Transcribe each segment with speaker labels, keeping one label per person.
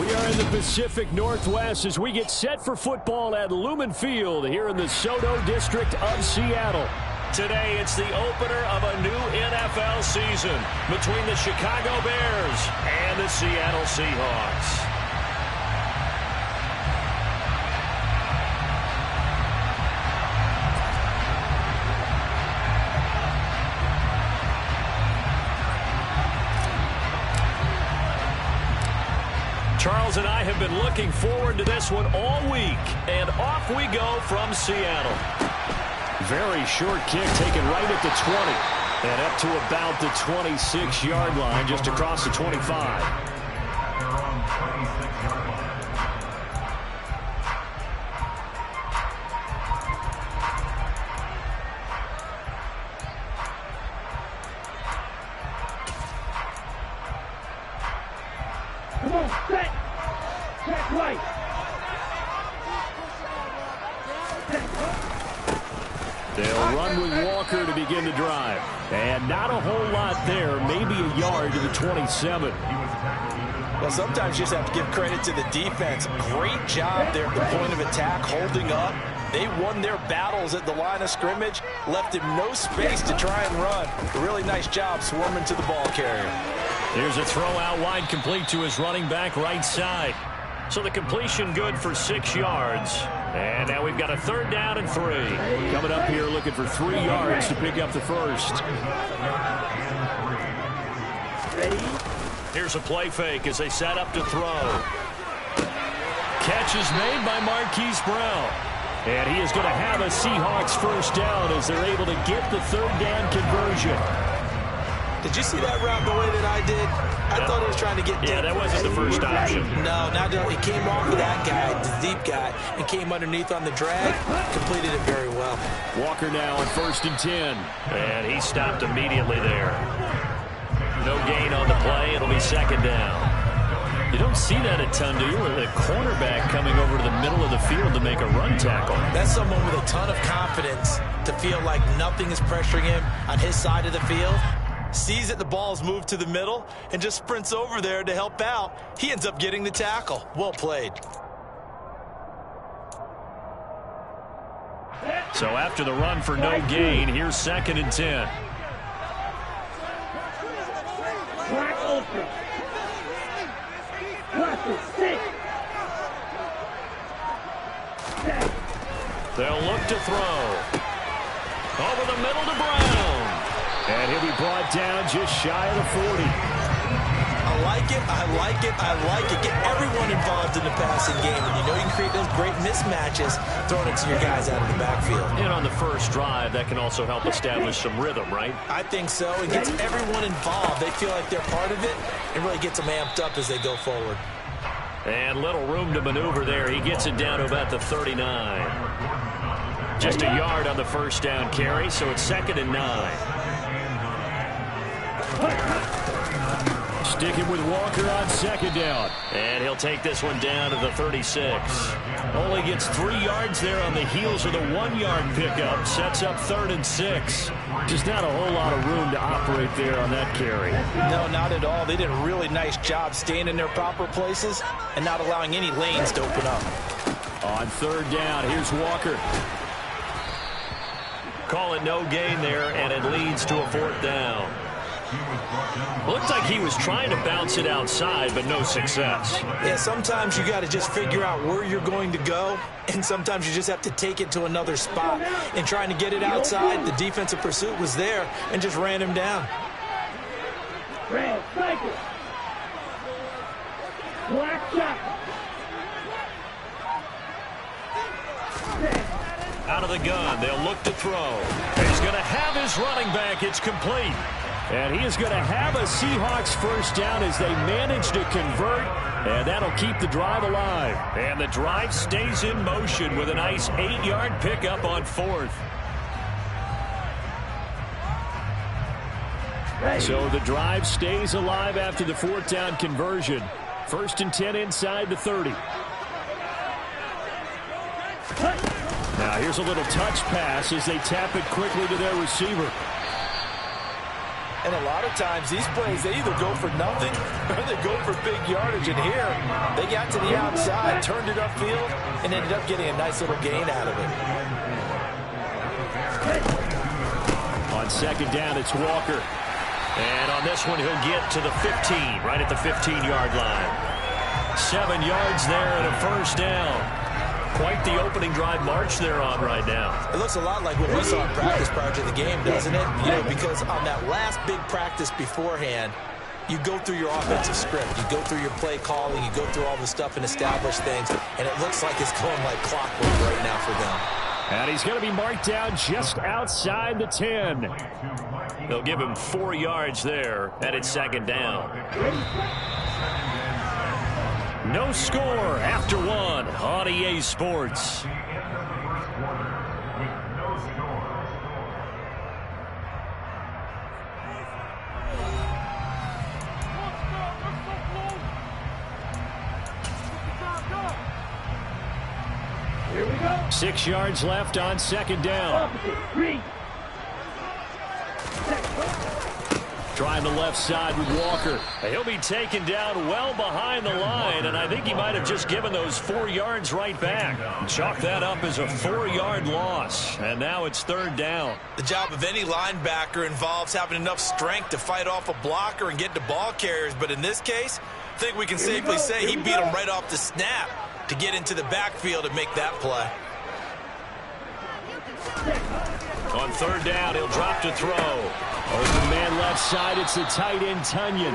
Speaker 1: We are in the Pacific Northwest as we get set for football at Lumen Field here in the SoDo district of Seattle. Today, it's the opener of a new NFL season between the Chicago Bears and the Seattle Seahawks. Charles and I have been looking forward to this one all week, and off we go from Seattle. Very short kick taken right at the 20, and up to about the 26-yard line, just across the 25. They'll run with Walker to begin the drive. And not a whole lot there, maybe a yard to the 27.
Speaker 2: Well, sometimes you just have to give credit to the defense. Great job there at the point of attack, holding up. They won their battles at the line of scrimmage, left him no space to try and run. A really nice job swarming to the ball carrier.
Speaker 1: Here's a throw out wide, complete to his running back right side. So the completion good for 6 yards. And now we've got a 3rd down and 3. Coming up here looking for 3 yards to pick up the first. Here's a play fake as they set up to throw. Catch is made by Marquise Brown. And he is going to have a Seahawks first down as they're able to get the 3rd down conversion.
Speaker 2: Did you see that route the way that I did? I thought he was trying to get deep.
Speaker 1: Yeah, that wasn't the first option.
Speaker 2: No, he came off of that guy, the deep guy, and came underneath on the drag. Completed it very well.
Speaker 1: Walker now on 1st and 10. And he stopped immediately there. No gain on the play. It'll be 2nd down. You don't see that a ton, do you? With a cornerback coming over to the middle of the field to make a run tackle.
Speaker 2: That's someone with a ton of confidence to feel like nothing is pressuring him on his side of the field. Sees that the ball's moved to the middle and just sprints over there to help out. He ends up getting the tackle. Well played.
Speaker 1: So after the run for no gain, here's 2nd and 10. They'll look to throw. Over the middle to Brown. And he'll be brought down just shy of the 40.
Speaker 2: I like it, I like it, I like it. Get everyone involved in the passing game. And you know you can create those great mismatches throwing it to your guys out of the backfield.
Speaker 1: And on the first drive, that can also help establish some rhythm, right?
Speaker 2: I think so. It gets everyone involved. They feel like they're part of it. It really gets them amped up as they go forward.
Speaker 1: And little room to maneuver there. He gets it down to about the 39. Just a yard on the first down carry, so it's 2nd and 9. Sticking with Walker on 2nd down. And he'll take this one down to the 36. Only gets 3 yards there on the heels of the 1-yard pickup. Sets up 3rd and 6. Just not a whole lot of room to operate there on that carry.
Speaker 2: No, not at all. They did a really nice job staying in their proper places and not allowing any lanes to open up.
Speaker 1: On 3rd down, here's Walker. Call it no gain there, and it leads to a 4th down. Looks like he was trying to bounce it outside, but no success.
Speaker 2: Yeah, sometimes you got to just figure out where you're going to go, and sometimes you just have to take it to another spot. And trying to get it outside, the defensive pursuit was there and just ran him down.
Speaker 1: Out of the gun, they'll look to throw. He's going to have his running back. It's complete. And he is going to have a Seahawks first down as they manage to convert, and that'll keep the drive alive. And the drive stays in motion with a nice 8-yard pickup on 4th. So the drive stays alive after the 4th down conversion. 1st and 10 inside the 30. Now here's a little touch pass as they tap it quickly to their receiver.
Speaker 2: And a lot of times these plays, they either go for nothing or they go for big yardage. And here, they got to the outside, turned it upfield, and ended up getting a nice little gain out of it.
Speaker 1: On second down, it's Walker. And on this one, he'll get to the 15, right at the 15-yard line. 7 yards there and a first down. Quite the opening drive march they're on right now.
Speaker 2: It looks a lot like what we saw in practice prior to the game, doesn't it? You know, because on that last big practice beforehand, you go through your offensive script. You go through your play calling. You go through all the stuff and establish things. And it looks like it's going like clockwork right now for them.
Speaker 1: And he's going to be marked down just outside the 10. They'll give him 4 yards there, and it's second down. No score after 1 on EA Sports. Here we go. 6 yards left on second down. Trying the left side with Walker. He'll be taken down well behind the line, and I think he might have just given those 4 yards right back. Chalk that up as a 4-yard loss, and now it's third down.
Speaker 2: The job of any linebacker involves having enough strength to fight off a blocker and get to ball carriers, but in this case, I think we can safely say he beat him right off the snap to get into the backfield and make that play.
Speaker 1: On third down, he'll drop to throw. Open man left side, it's the tight end, Tunyon.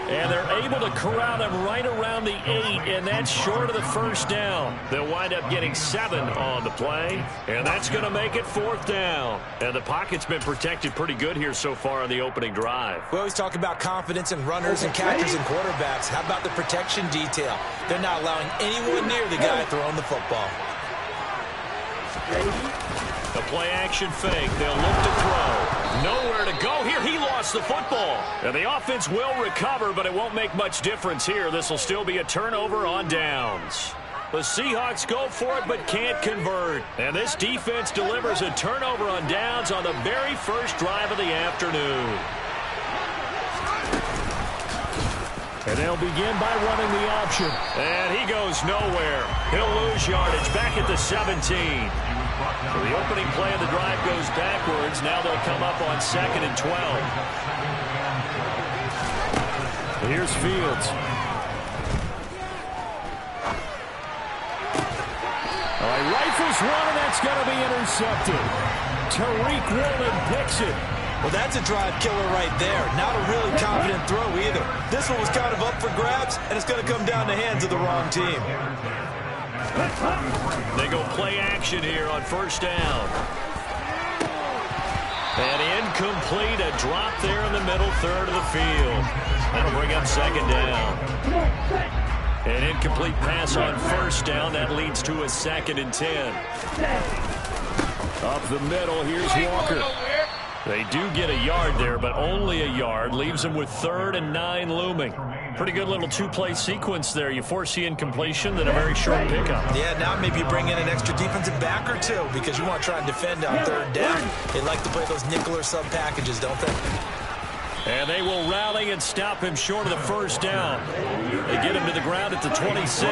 Speaker 1: And they're able to corral him right around the 8, and that's short of the first down. They'll wind up getting 7 on the play, and that's going to make it fourth down. And the pocket's been protected pretty good here so far on the opening drive.
Speaker 2: We always talk about confidence in runners and catchers and quarterbacks. How about the protection detail? They're not allowing anyone near the guy throwing the football.
Speaker 1: The play-action fake. They'll look to throw. Nowhere to go here. He lost the football. And the offense will recover, but it won't make much difference here. This will still be a turnover on downs. The Seahawks go for it, but can't convert. And this defense delivers a turnover on downs on the very first drive of the afternoon. And they'll begin by running the option. And he goes nowhere. He'll lose yardage back at the 17. So the opening play of the drive goes backwards. Now they'll come up on 2nd and 12. Here's Fields. All right, rifles one, and that's going to be intercepted. Tariq Woolen picks it.
Speaker 2: Well, that's a drive killer right there. Not a really confident throw either. This one was kind of up for grabs, and it's going to come down the hands of the wrong team.
Speaker 1: They go play action here on first down. And incomplete, a drop there in the middle third of the field. That'll bring up second down. An incomplete pass on first down. That leads to a 2nd and 10. Up the middle, here's Walker. They do get a yard there, but only a yard. Leaves them with 3rd and 9 looming. Pretty good little 2-play sequence there. You foresee incompletion, then a very short pickup.
Speaker 2: Yeah, now maybe you bring in an extra defensive back or two because you want to try and defend on third down. They like to play those nickel or sub packages, don't they?
Speaker 1: And they will rally and stop him short of the first down. They get him to the ground at the 26.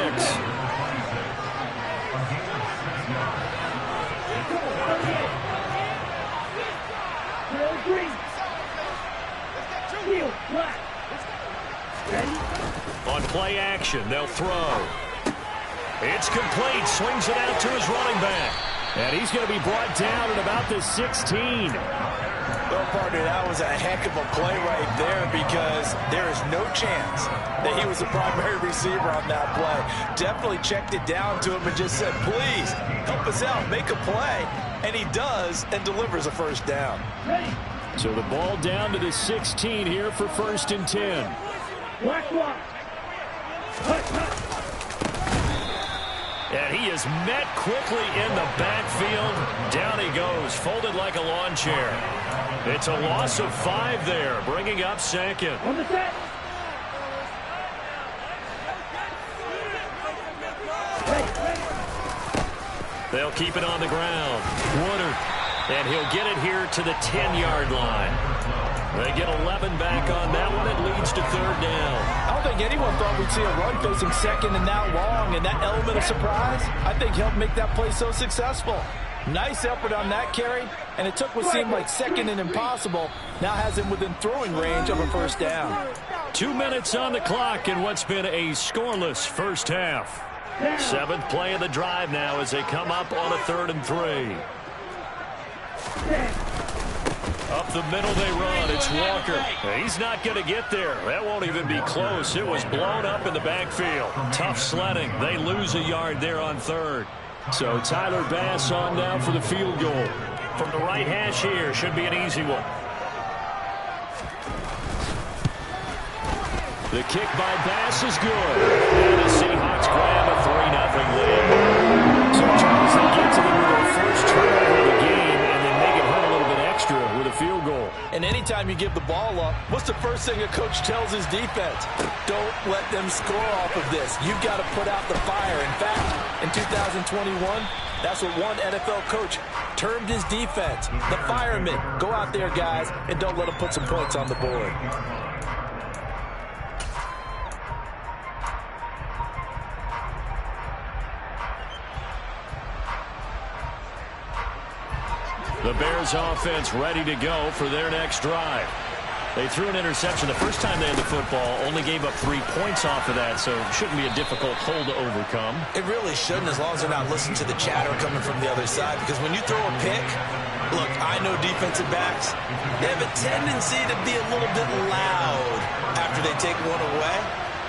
Speaker 1: On play action, they'll throw. It's complete. Swings it out to his running back. And he's going to be brought down at about the 16.
Speaker 2: Well, partner, that was a heck of a play right there because there is no chance that he was the primary receiver on that play. Definitely checked it down to him and just said, please, help us out, make a play. And he does and delivers a first down.
Speaker 1: So the ball down to the 16 here for 1st and 10. And he is met quickly in the backfield. Down he goes, folded like a lawn chair. It's a loss of 5 there, bringing up 2nd. On the set. They'll keep it on the ground. Woodard. And he'll get it here to the 10-yard line. They get 11 back on that one. It leads to third down.
Speaker 2: I don't think anyone thought we'd see a run facing second and that long, and that element of surprise, I think, helped make that play so successful. Nice effort on that carry, and it took what seemed like second and impossible, now has him within throwing range of a first down.
Speaker 1: 2 minutes on the clock in what's been a scoreless first half. Seventh play of the drive now as they come up on a 3rd and 3. Up the middle they run. It's Walker. He's not going to get there. That won't even be close. It was blown up in the backfield. Tough sledding. They lose a yard there on 3rd. So Tyler Bass on now for the field goal. From the right hash here. Should be an easy one. The kick by Bass is good. And the Seahawks grab a 3-0 lead. So Charles, they get to them with their first turnover of the game and then make it hurt a little bit extra with a field goal.
Speaker 2: And anytime you give the ball up, what's the first thing a coach tells his defense? Don't let them score off of this. You've got to put out the fire. In fact, in 2021, that's what one NFL coach termed his defense. The firemen. Go out there, guys, and don't let them put some points on the board.
Speaker 1: The Bears offense ready to go for their next drive. They threw an interception the first time they had the football, only gave up 3 points off of that, so it shouldn't be a difficult hole to overcome.
Speaker 2: It really shouldn't, as long as they're not listening to the chatter coming from the other side, because when you throw a pick, look, I know defensive backs, they have a tendency to be a little bit loud after they take one away,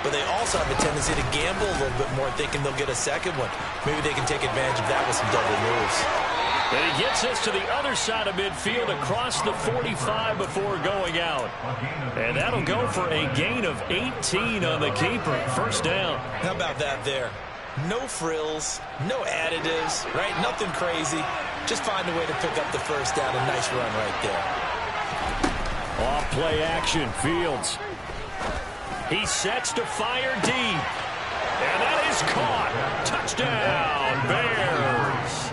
Speaker 2: but they also have a tendency to gamble a little bit more, thinking they'll get a second one. Maybe they can take advantage of that with some double moves.
Speaker 1: And he gets us to the other side of midfield across the 45 before going out. And that'll go for a gain of 18 on the keeper. First down.
Speaker 2: How about that there? No frills, no additives, right? Nothing crazy. Just find a way to pick up the first down. A nice run right there.
Speaker 1: Off play action, Fields. He sets to fire deep. And that is caught. Touchdown, Bears.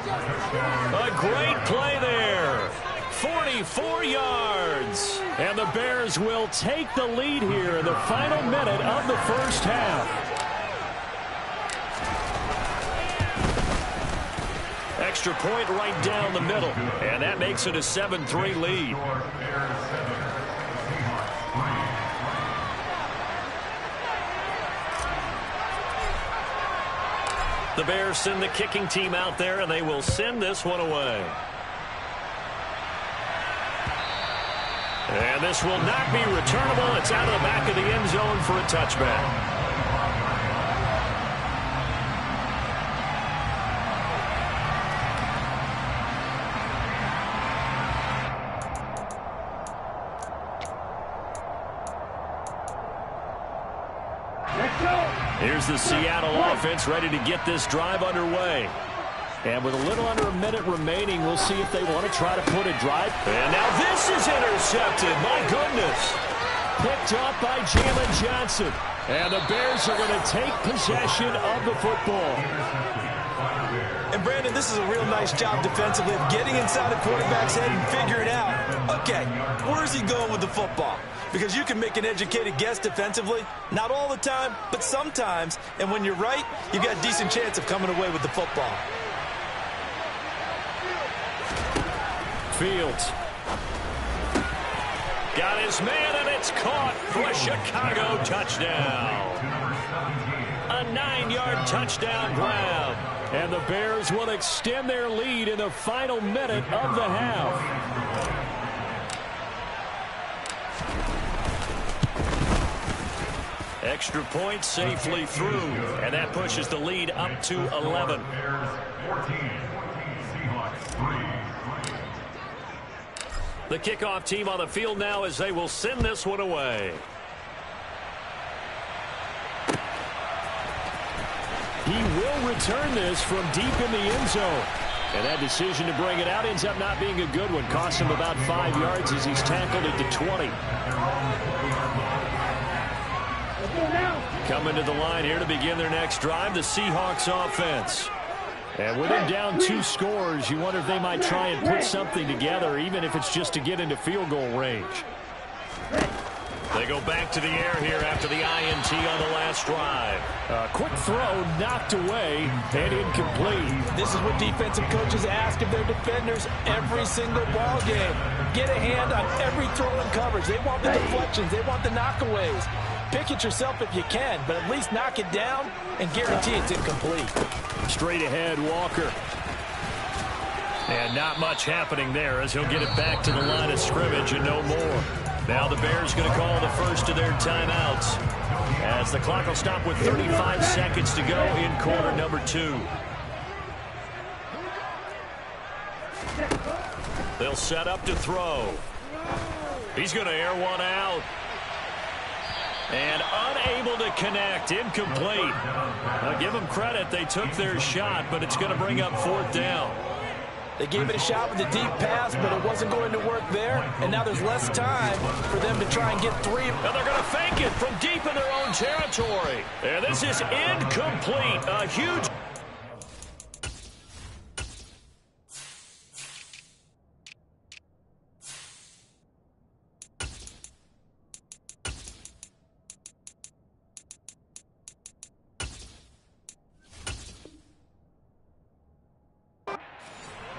Speaker 1: A great play there. 44 yards. And the Bears will take the lead here in the final minute of the first half. Extra point right down the middle. And that makes it a 7-3 lead. The Bears send the kicking team out there, and they will send this one away. And this will not be returnable. It's out of the back of the end zone for a touchback. Here's the Seattle offense ready to get this drive underway. And with a little under a minute remaining, we'll see if they want to try to put a drive. And now this is intercepted. My goodness. Picked up by Jalen Johnson. And the Bears are going to take possession of the football.
Speaker 2: And Brandon, this is a real nice job defensively of getting inside a quarterback's head and figuring out, okay, where's he going with the football? Because you can make an educated guess defensively. Not all the time, but sometimes. And when you're right, you've got a decent chance of coming away with the football.
Speaker 1: Fields. Got his man, and it's caught for a Chicago touchdown. A 9-yard touchdown grab. And the Bears will extend their lead in the final minute of the half. Extra point safely through, and that pushes the lead up to 11. The kickoff team on the field now as they will send this one away. He will return this from deep in the end zone. And that decision to bring it out ends up not being a good one. Costs him about 5 yards as he's tackled at the 20. Coming to the line here to begin their next drive, the Seahawks offense. And with them down 2 scores, you wonder if they might try and put something together, even if it's just to get into field goal range. They go back to the air here after the INT on the last drive. A quick throw knocked away and incomplete.
Speaker 2: This is what defensive coaches ask of their defenders every single ball game. Get a hand on every throw and coverage. They want the deflections. They want the knockaways. Pick it yourself if you can, but at least knock it down and guarantee it's incomplete.
Speaker 1: Straight ahead, Walker. And not much happening there as he'll get it back to the line of scrimmage and no more. Now the Bears going to call the first of their timeouts as the clock will stop with 35 seconds to go in quarter number 2. They'll set up to throw. He's going to air one out. And unable to connect. Incomplete. I'll give them credit. They took their shot, but it's going to bring up 4th down.
Speaker 2: They gave it a shot with a deep pass, but it wasn't going to work there. And now there's less time for them to try and get 3.
Speaker 1: And they're going to fake it from deep in their own territory. And this is incomplete. A huge...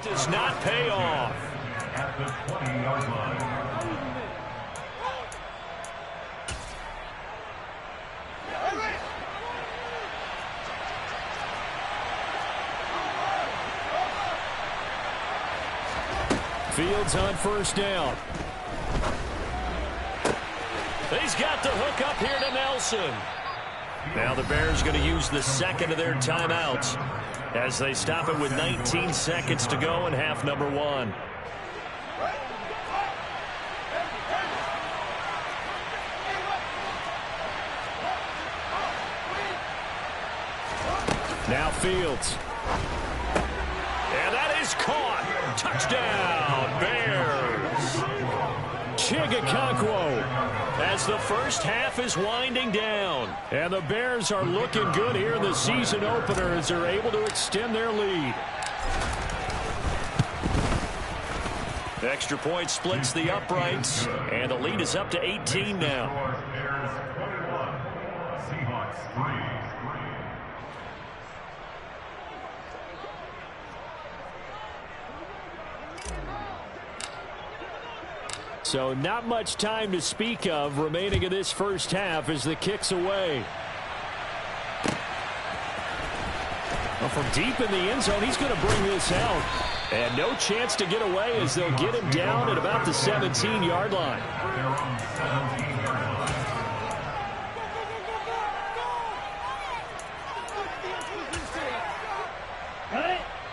Speaker 1: does not pay off.
Speaker 3: At the 20-yard line.
Speaker 1: Fields on first down. He's got the hook up here to Nelson. Now the Bears going to use the second of their timeouts as they stop it with 19 seconds to go in half number 1. Now Fields. And that is caught. Touchdown, Bears. Chigakonkwo as the first half is winding down. And the Bears are looking good here in the season opener as they're able to extend their lead. The extra point splits the uprights, and the lead is up to 18 now. So not much time to speak of remaining in this first half as the kick's away. Well, from deep in the end zone, he's going to bring this out. And no chance to get away as they'll get him down at about the 17-yard line.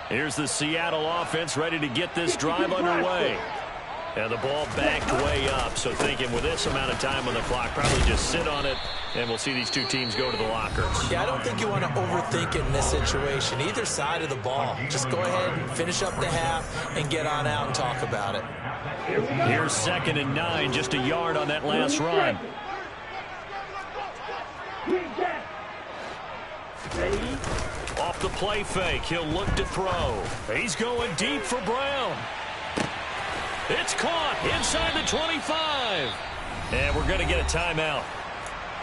Speaker 1: Here's the Seattle offense ready to get this drive underway. And the ball backed way up, so thinking with this amount of time on the clock, probably just sit on it, and we'll see these two teams go to the lockers.
Speaker 2: Yeah, I don't think you want to overthink it in this situation. Either side of the ball. Just go ahead and finish up the half and get on out and talk about it.
Speaker 1: Here's 2nd and 9, just a yard on that last run. Off the play fake, he'll look to throw. He's going deep for Brown. It's caught inside the 25. And we're going to get a timeout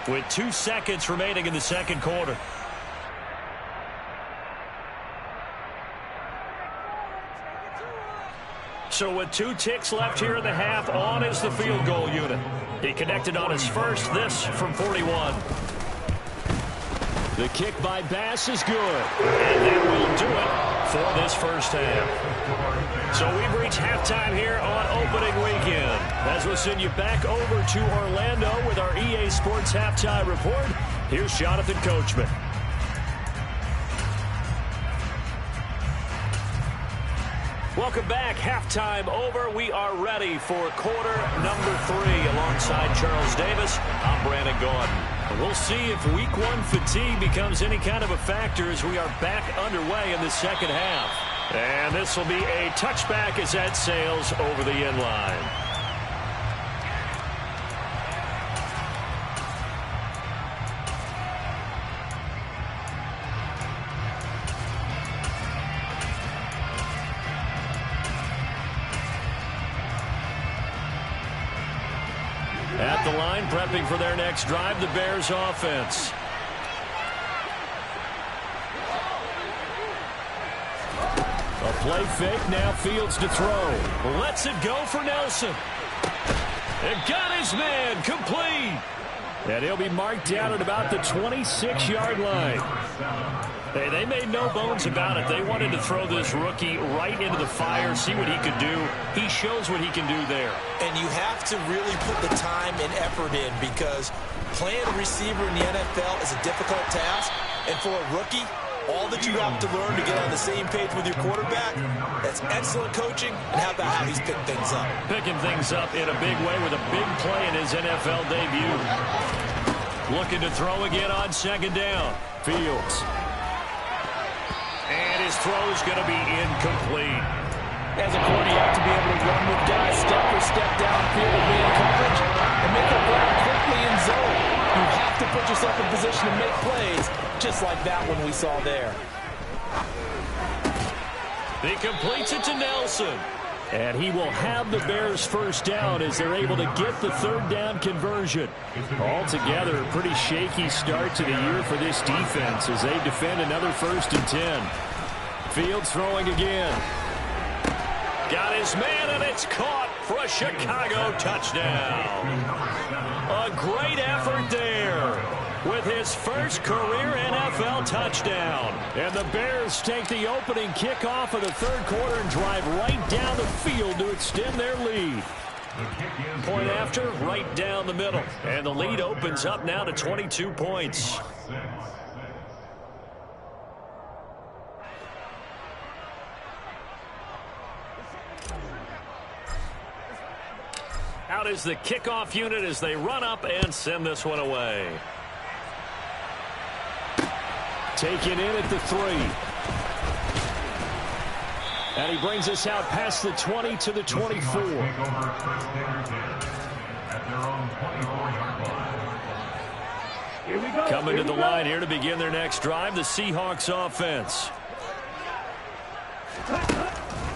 Speaker 1: with 2 seconds remaining in the second quarter. So with 2 ticks left here in the half, on is the field goal unit. He connected on his first, this from 41. The kick by Bass is good. And that will do it for this first half. So we've reached halftime here on opening weekend. As we'll send you back over to Orlando with our EA Sports Halftime Report, here's Jonathan Coachman. Welcome back. Halftime over. We are ready for quarter number 3 alongside Charles Davis. I'm Brandon Gordon. We'll see if week 1 fatigue becomes any kind of a factor as we are back underway in the second half. And this will be a touchback as that sails over the end line. At the line, prepping for their next drive, the Bears offense. A play fake, now Fields to throw. Lets it go for Nelson. And got his man, complete. And he'll be marked down at about the 26-yard line. Hey, they made no bones about it. They wanted to throw this rookie right into the fire, see what he could do. He shows what he can do there.
Speaker 2: And you have to really put the time and effort in, because playing a receiver in the NFL is a difficult task. And for a rookie, all that you have to learn to get on the same page with your quarterback, that's excellent coaching. And how about how he's picked things up?
Speaker 1: Picking things up in a big way with a big play in his NFL debut. Looking to throw again on second down. Fields. And his throw is going to be incomplete.
Speaker 2: As a corner, you have to be able to run with guys step for step downfield and be in coverage and make a play quickly in zone. You have to put yourself in position to make plays, just like that one we saw there.
Speaker 1: He completes it to Nelson. And he will have the Bears first down as they're able to get the third down conversion. Altogether, a pretty shaky start to the year for this defense as they defend another 1st and 10. Fields throwing again. Got his man, and it's caught for a Chicago touchdown. A great effort there with his first career NFL touchdown. And the Bears take the opening kickoff of the third quarter and drive right down the field to extend their lead. Point after, right down the middle. And the lead opens up now to 22 points. Out is the kickoff unit as they run up and send this one away. Taken in at the 3. And he brings us out past the 20 to the 24. Coming to the line here to begin their next drive, the Seahawks offense.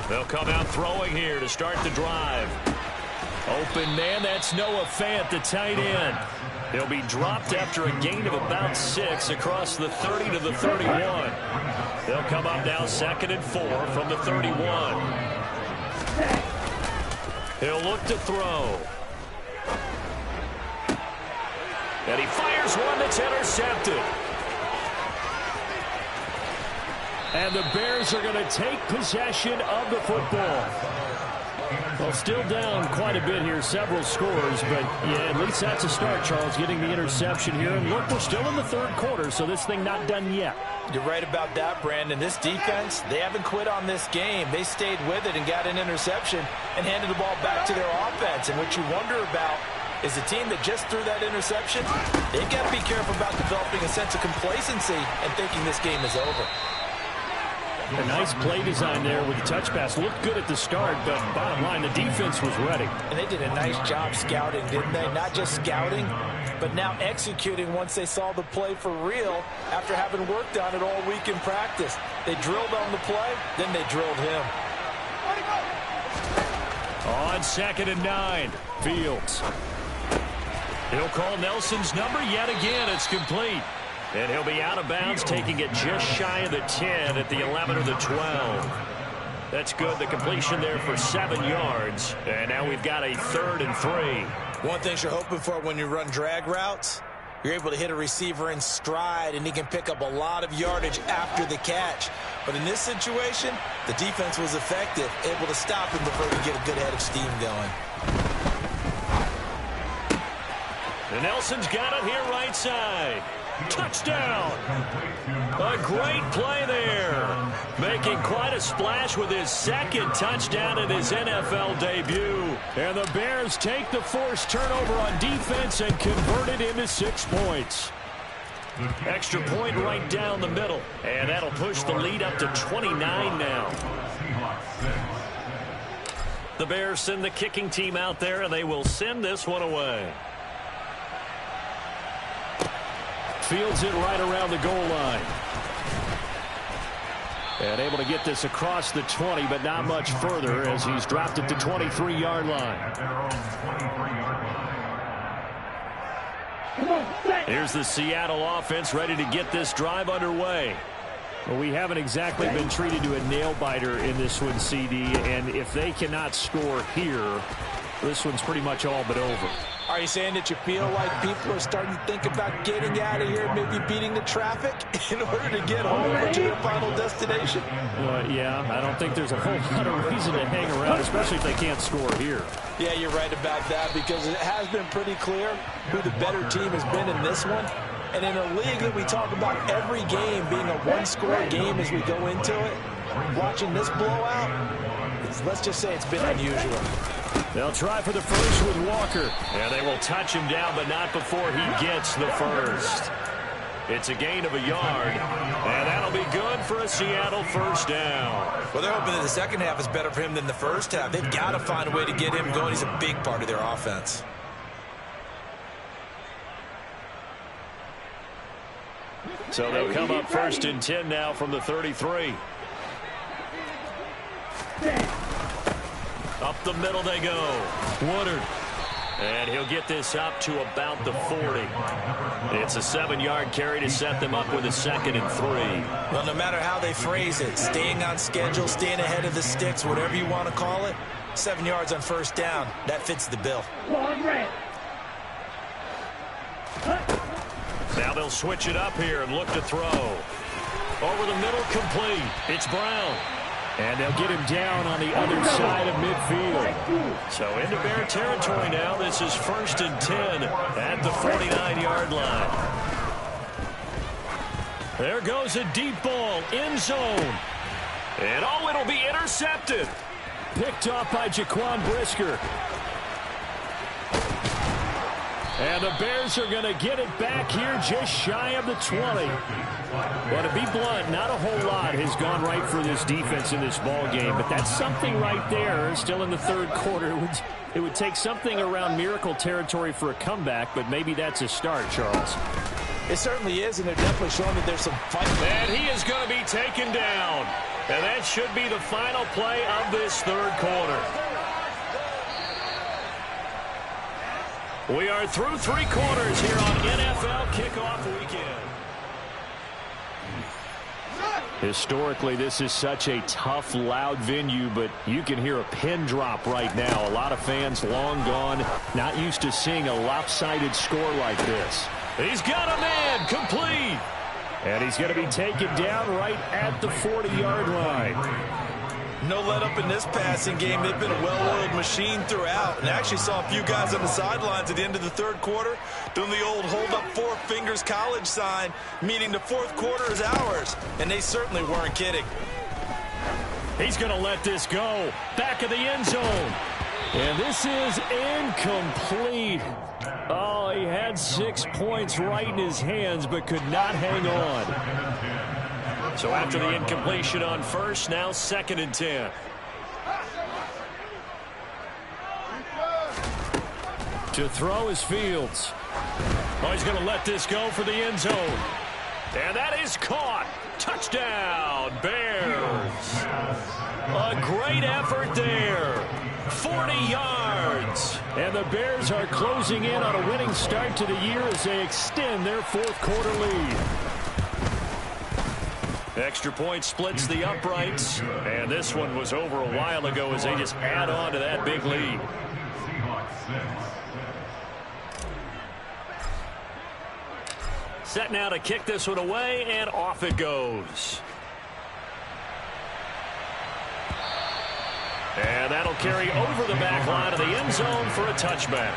Speaker 1: They'll come out throwing here to start the drive. Open man, that's Noah Fant, the tight end. He'll be dropped after a gain of about 6 across the 30 to the 31. They'll come up now 2nd and 4 from the 31. He'll look to throw. And he fires one that's intercepted. And the Bears are going to take possession of the football. Well, still down quite a bit here, several scores, but yeah, at least that's a start, Charles, getting the interception here. And look, we're still in the third quarter, so this thing not done yet.
Speaker 2: You're right about that, Brandon. This defense, they haven't quit on this game. They stayed with it and got an interception and handed the ball back to their offense. And what you wonder about is a team that just threw that interception, they've got to be careful about developing a sense of complacency and thinking this game is over.
Speaker 1: A nice play design there with the touch pass. Looked good at the start, but bottom line, the defense was ready. And
Speaker 2: they did a nice job scouting, didn't they? Not just scouting, but now executing once they saw the play for real after having worked on it all week in practice. They drilled on the play, then they drilled him.
Speaker 1: On 2nd and 9, Fields. He'll call Nelson's number yet again. It's complete. And he'll be out of bounds, taking it just shy of the 10 at the 11 or the 12. That's good. The completion there for 7 yards. And now we've got a 3rd and 3.
Speaker 2: One thing you're hoping for when you run drag routes, you're able to hit a receiver in stride, and he can pick up a lot of yardage after the catch. But in this situation, the defense was effective, able to stop him before he get a good head of steam going.
Speaker 1: And Nelson's got it here right side. Touchdown! A great play there. Making quite a splash with his 2nd touchdown in his NFL debut. And the Bears take the forced turnover on defense and convert it into 6 points. Extra point right down the middle. And that'll push the lead up to 29 now. The Bears send the kicking team out there, and they will send this one away. Fields it right around the goal line. And able to get this across the 20, but not much further as he's dropped at the 23-yard line. Here's the Seattle offense ready to get this drive underway. Well, we haven't exactly been treated to a nail-biter in this one, CD, and if they cannot score here, this one's pretty much all but over.
Speaker 2: Are you saying that you feel like people are starting to think about getting out of here, maybe beating the traffic in order to get home or to their final destination?
Speaker 1: Yeah, I don't think there's a whole lot of reason to hang around, especially if they can't score here.
Speaker 2: Yeah, you're right about that, because it has been pretty clear who the better team has been in this one. And in a league that we talk about every game being a one-score game as we go into it, watching this blowout, let's just say it's been unusual.
Speaker 1: They'll try for the first with Walker. And they will touch him down, but not before he gets the first. It's a gain of a yard, and that'll be good for a Seattle first down.
Speaker 2: Well, they're hoping that the second half is better for him than the first half. They've got to find a way to get him going. He's a big part of their offense.
Speaker 1: So they'll come up first and 10 now from the 33. Up the middle they go. Woodard. And he'll get this up to about the 40. It's a 7-yard carry to set them up with a 2nd and 3.
Speaker 2: Well, no matter how they phrase it, staying on schedule, staying ahead of the sticks, whatever you want to call it, 7 yards on first down, that fits the bill.
Speaker 1: Now they'll switch it up here and look to throw. Over the middle, complete. It's Brown. And they'll get him down on the other side of midfield. So into Bear territory now. This is 1st and 10 at the 49-yard line. There goes a deep ball, end zone. And oh, it'll be intercepted. Picked off by Jaquan Brisker. And the Bears are going to get it back here just shy of the 20. But to be blunt, not a whole lot has gone right for this defense in this ball game. But that's something right there. Still in the 3rd quarter. It would take something around miracle territory for a comeback, but maybe that's a start, Charles.
Speaker 2: It certainly is, and they're definitely showing that there's some fight.
Speaker 1: And he is going to be taken down. And that should be the final play of this 3rd quarter. We are through 3 quarters here on NFL Kickoff Weekend. Historically, this is such a tough, loud venue, but you can hear a pin drop right now. A lot of fans long gone, not used to seeing a lopsided score like this. He's got a man, complete. And he's going to be taken down right at the 40-yard line.
Speaker 2: No let up in this passing game. They've been a well-oiled machine throughout. And actually saw a few guys on the sidelines at the end of the 3rd quarter doing the old hold up 4 fingers college sign, meaning the 4th quarter is ours. And they certainly weren't kidding.
Speaker 1: He's going to let this go. Back of the end zone. And this is incomplete. Oh, he had 6 points right in his hands, but could not hang on. So after the incompletion on first, now 2nd and 10. To throw is Fields. Oh, he's going to let this go for the end zone. And that is caught. Touchdown, Bears. A great effort there. 40 yards. And the Bears are closing in on a winning start to the year as they extend their 4th quarter lead. Extra point splits the uprights, and this one was over a while ago as they just add on to that big lead. Set now to kick this one away, and off it goes. And that'll carry over the back line of the end zone for a touchback.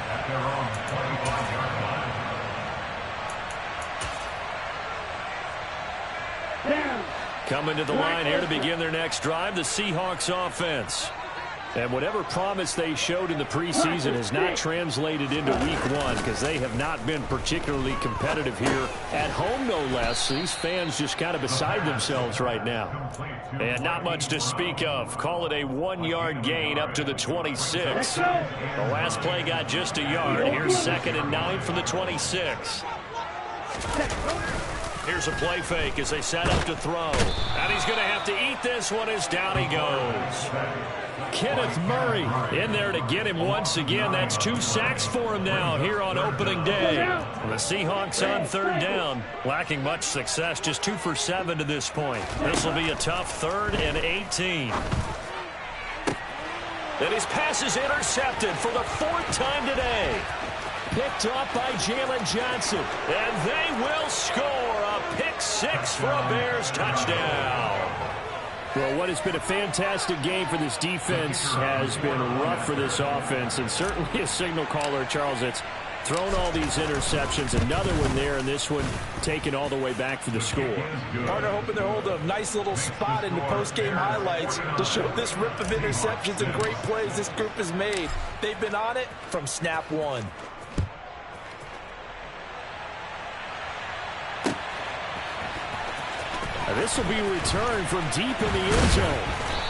Speaker 1: Coming to the line here to begin their next drive, the Seahawks offense. And whatever promise they showed in the preseason has not translated into week 1 because they have not been particularly competitive here at home, no less. These fans just kind of beside themselves right now. And not much to speak of. Call it a 1-yard gain up to the 26. The last play got just a yard. Here's 2nd and 9 from the 26. Here's a play fake as they set up to throw. And he's going to have to eat this one as down he goes. Kenneth Murray in there to get him once again. That's 2 sacks for him now here on opening day. The Seahawks on third down, lacking much success, just 2 for 7 to this point. This will be a tough 3rd and 18. And his pass is intercepted for the 4th time today. Picked off by Jalen Johnson. And they will score a pick 6 for a Bears touchdown. Well, what has been a fantastic game for this defense has been rough for this offense. And certainly a signal caller, Charles, that's thrown all these interceptions. Another one there, and this one taken all the way back for the score.
Speaker 2: Partner hoping to hold a nice little spot in the post-game highlights to show this rip of interceptions and great plays this group has made. They've been on it from snap one.
Speaker 1: This will be returned from deep in the end zone.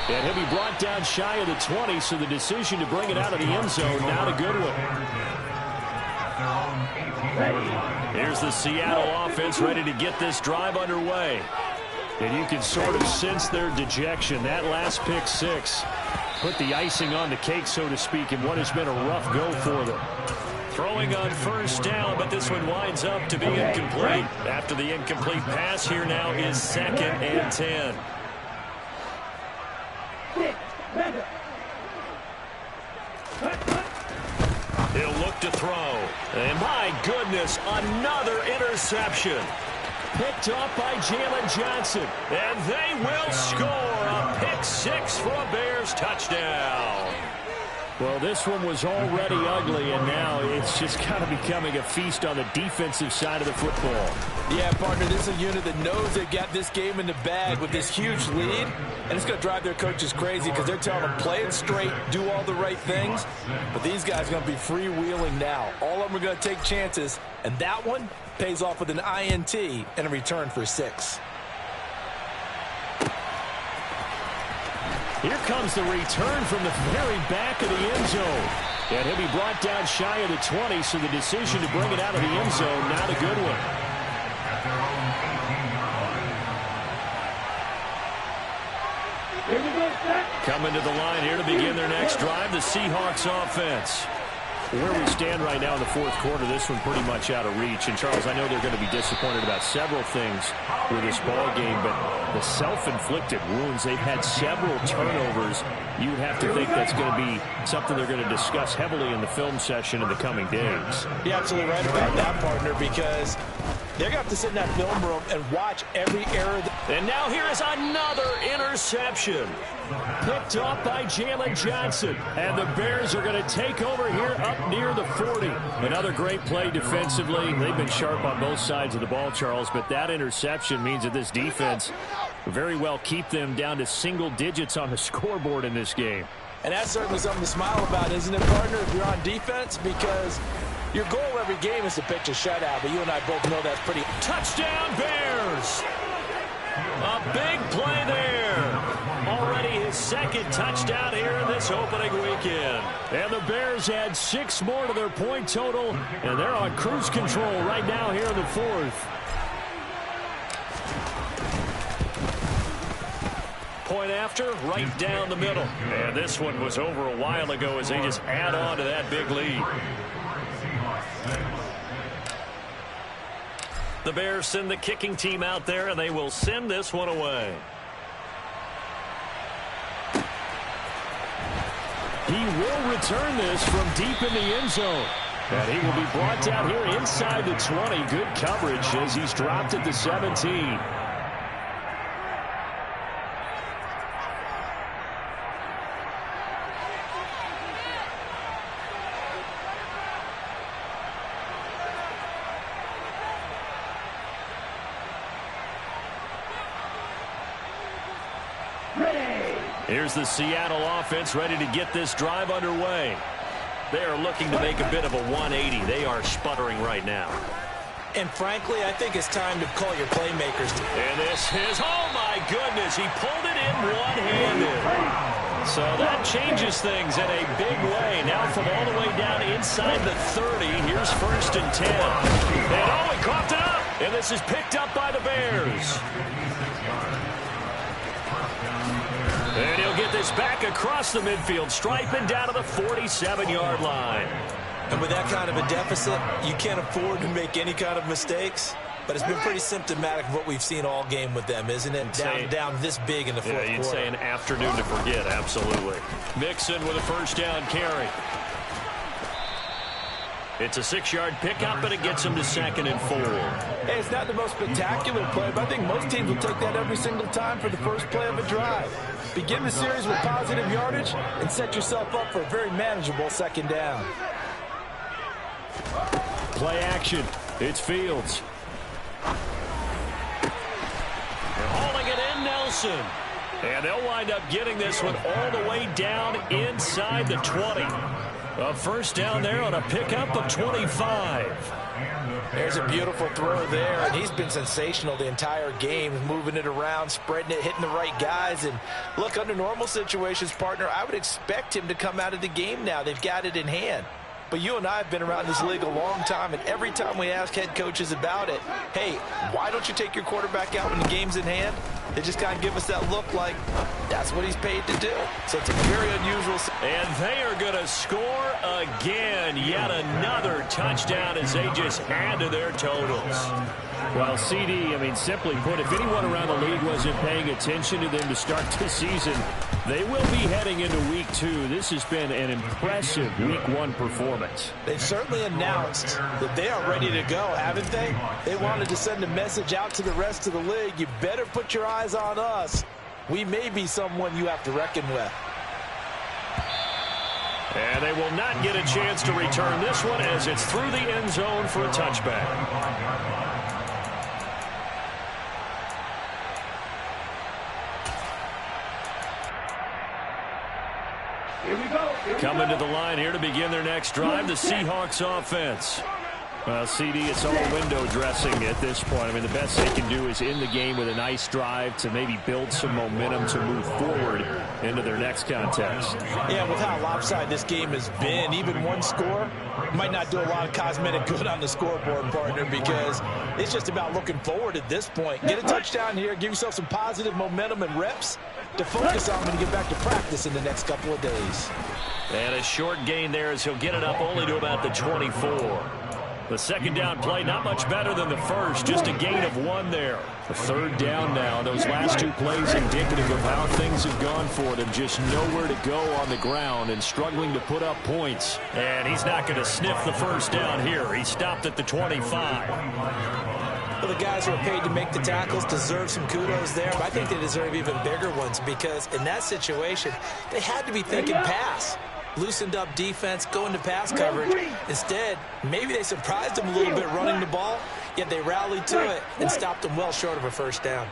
Speaker 1: And he'll be brought down shy of the 20, so the decision to bring it out of the end zone, not a good one. Here's the Seattle offense ready to get this drive underway. And you can sort of sense their dejection. That last pick 6 put the icing on the cake, so to speak, in what has been a rough go for them. Throwing on first down, but this one winds up to be incomplete. After the incomplete pass, here now is 2nd and 10. He'll look to throw. And my goodness, another interception. Picked off by Jalen Johnson. And they will score a pick 6 for a Bears touchdown. Well, this one was already ugly, and now it's just kind of becoming a feast on the defensive side of the football.
Speaker 2: Yeah, partner, this is a unit that knows they've got this game in the bag with this huge lead, and it's going to drive their coaches crazy because they're telling them play it straight, do all the right things, but these guys are going to be freewheeling now. All of them are going to take chances, and that one pays off with an INT and a return for 6.
Speaker 1: Here comes the return from the very back of the end zone. And he'll be brought down shy of the 20, so the decision to bring it out of the end zone, not a good one. Coming to the line here to begin their next drive, the Seahawks offense. Where we stand right now in the 4th quarter, this one pretty much out of reach. And, Charles, I know they're going to be disappointed about several things with this ball game, but the self-inflicted wounds, they've had several turnovers. You would have to think that's going to be something they're going to discuss heavily in the film session in the coming days.
Speaker 2: You're absolutely right about that, partner, because they're going to have to sit in that film room and watch every error.
Speaker 1: And now here is another interception. Picked off by Jalen Johnson. And the Bears are going to take over here up near the 40. Another great play defensively. They've been sharp on both sides of the ball, Charles, but that interception means that this defense very well keep them down to single digits on the scoreboard in this game.
Speaker 2: And that's certainly something to smile about, isn't it, partner, if you're on defense? Because your goal every game is to pitch a shutout, but you and I both know that's pretty.
Speaker 1: Touchdown, Bears! A big play there. Already his 2nd touchdown here in this opening weekend. And the Bears add 6 more to their point total, and they're on cruise control right now here in the 4th. Point after, right down the middle. And this one was over a while ago as they just add on to that big lead. The Bears send the kicking team out there, and they will send this one away. He will return this from deep in the end zone. And he will be brought down here inside the 20. Good coverage as he's dropped at the 17. Here's the Seattle offense ready to get this drive underway. They are looking to make a bit of a 180. They are sputtering right now.
Speaker 2: And frankly, I think it's time to call your playmakers.
Speaker 1: And this is, oh my goodness, he pulled it in one-handed. So that changes things in a big way. Now from all the way down inside the 30, here's 1st and 10. And oh, he coughed it up. And this is picked up by the Bears. And he'll They'll get this back across the midfield stripe and down to the 47-yard line.
Speaker 2: And with that kind of a deficit, you can't afford to make any kind of mistakes. But it's been pretty symptomatic of what we've seen all game with them, isn't it? Down this big in the fourth quarter.
Speaker 1: You'd say an afternoon to forget, absolutely. Mixon with a first down carry. It's a 6-yard pickup, and it gets him to 2nd and 4.
Speaker 2: Hey, it's not the most spectacular play, but I think most teams will take that every single time for the first play of a drive. Begin the series with positive yardage and set yourself up for a very manageable 2nd down.
Speaker 1: Play action. It's Fields. They're hauling it in, Nelson. And they'll wind up getting this one all the way down inside the 20. A first down there on a pickup of 25.
Speaker 2: There's a beautiful throw there, and he's been sensational the entire game, moving it around, spreading it, hitting the right guys. And look, under normal situations, partner, I would expect him to come out of the game now. They've got it in hand. But you and I have been around this league a long time, and every time we ask head coaches about it, hey, why don't you take your quarterback out when the game's in hand? They just kind of give us that look like that's what he's paid to do. So it's a very unusual.
Speaker 1: And they are going to score again. Yet another touchdown as they just add to their totals. Well, CD, I mean, simply put, if anyone around the league wasn't paying attention to them to start this season, they will be heading into Week 2. This has been an impressive Week 1 performance.
Speaker 2: They've certainly announced that they are ready to go, haven't they? They wanted to send a message out to the rest of the league. You better put your eyes on us. We may be someone you have to reckon with.
Speaker 1: And they will not get a chance to return this one as it's through the end zone for a touchback. Coming to the line here to begin their next drive, the Seahawks offense. Well, CD, it's all window dressing at this point. I mean, the best they can do is end the game with a nice drive to maybe build some momentum to move forward into their next contest.
Speaker 2: Yeah, with how lopsided this game has been, even one score might not do a lot of cosmetic good on the scoreboard, partner, because it's just about looking forward at this point. Get a touchdown here, give yourself some positive momentum and reps to focus on when you get back to practice in the next couple of days.
Speaker 1: And a short gain there as he'll get it up only to about the 24. The second down play, not much better than the first, just a gain of 1 there. The third down now. Those last 2 plays indicative of how things have gone for them. Just nowhere to go on the ground and struggling to put up points. And he's not going to sniff the first down here. He stopped at the 25.
Speaker 2: Well, the guys who are paid to make the tackles deserve some kudos there, but I think they deserve even bigger ones because in that situation, they had to be thinking pass. Loosened up defense, going to pass coverage. Instead, maybe they surprised them a little bit running the ball, yet they rallied to it and stopped them well short of a first down.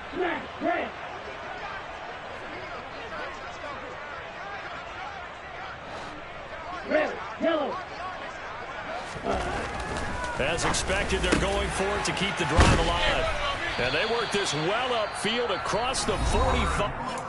Speaker 1: As expected, they're going for it to keep the drive alive. And they work this well upfield across the 45.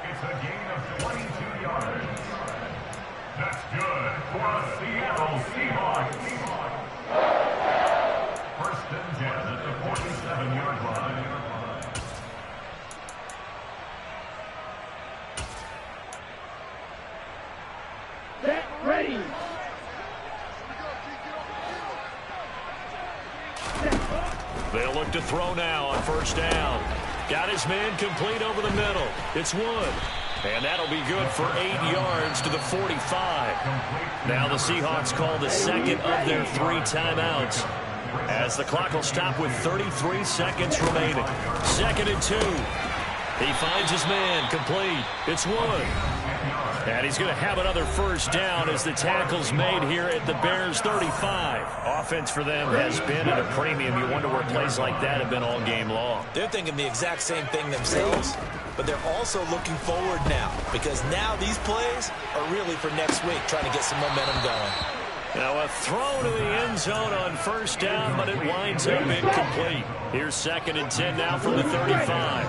Speaker 3: It's a gain of 22 yards. That's good for the Seattle Seahawks. First and 10 at the 47-yard line.
Speaker 4: Set, ready.
Speaker 1: They'll look to throw now on first down. Got his man complete over the middle. It's Wood. And that'll be good for 8 yards to the 45. Now the Seahawks call the second of their 3 timeouts as the clock will stop with 33 seconds remaining. 2nd and 2. He finds his man complete. It's Wood. And he's going to have another first down as the tackle's made here at the Bears' 35. Offense for them has been at a premium. You wonder where plays like that have been all game long.
Speaker 2: They're thinking the exact same thing themselves, but they're also looking forward now because now these plays are really for next week, trying to get some momentum going.
Speaker 1: Now a throw to the end zone on first down, but it winds up incomplete. Here's 2nd and 10 now from the 35.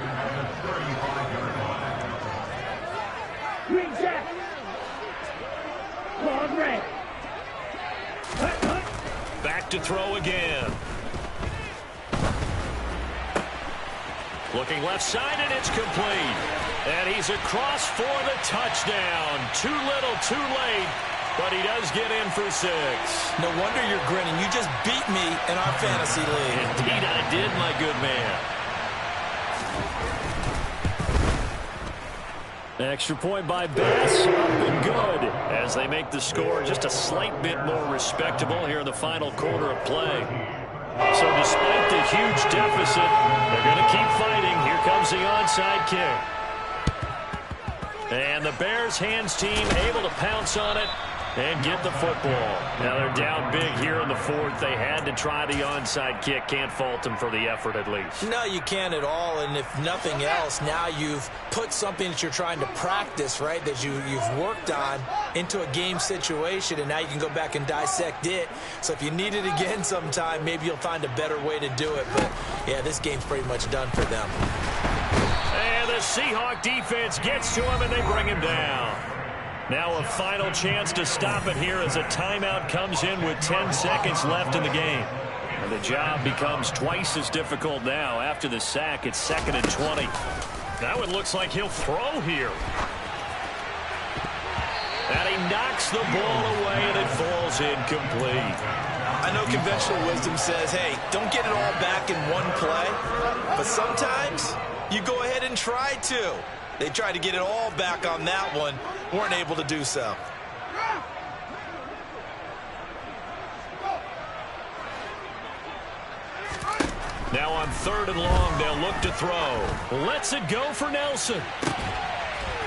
Speaker 4: Green jack. Long red.
Speaker 1: Back to throw again. Looking left side, and it's complete. And he's across for the touchdown. Too little, too late. But he does get in for 6.
Speaker 2: No wonder you're grinning. You just beat me in our fantasy league.
Speaker 1: Indeed I did, my good man. Extra point by Bass, up and good, as they make the score just a slight bit more respectable here in the final quarter of play. So despite the huge deficit, they're going to keep fighting. Here comes the onside kick. And the Bears hands team able to pounce on it and get the football. Now they're down big here in the 4th. They had to try the onside kick. Can't fault them for the effort at least.
Speaker 2: No, you can't at all. And if nothing else, now you've put something that you're trying to practice, right, that you've worked on into a game situation, and now you can go back and dissect it. So if you need it again sometime, maybe you'll find a better way to do it. But, yeah, this game's pretty much done for them.
Speaker 1: And the Seahawk defense gets to him, and they bring him down. Now a final chance to stop it here as a timeout comes in with 10 seconds left in the game. And the job becomes twice as difficult now. After the sack, it's 2nd and 20. Now it looks like he'll throw here. And he knocks the ball away, and it falls incomplete.
Speaker 2: I know conventional wisdom says, hey, don't get it all back in one play. But sometimes you go ahead and try to. They tried to get it all back on that one. Weren't able to do so.
Speaker 1: Now on 3rd and long, they'll look to throw. Lets it go for Nelson.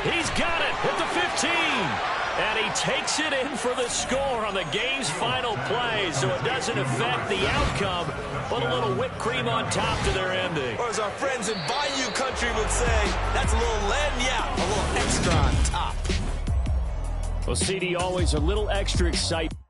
Speaker 1: He's got it at the 15. And he takes it in for the score on the game's final play, so it doesn't affect the outcome, but a little whipped cream on top to their ending.
Speaker 2: Or as our friends in Bayou Country would say, that's a little lagniappe, a little extra on top.
Speaker 1: Well, CD, always a little extra excitement.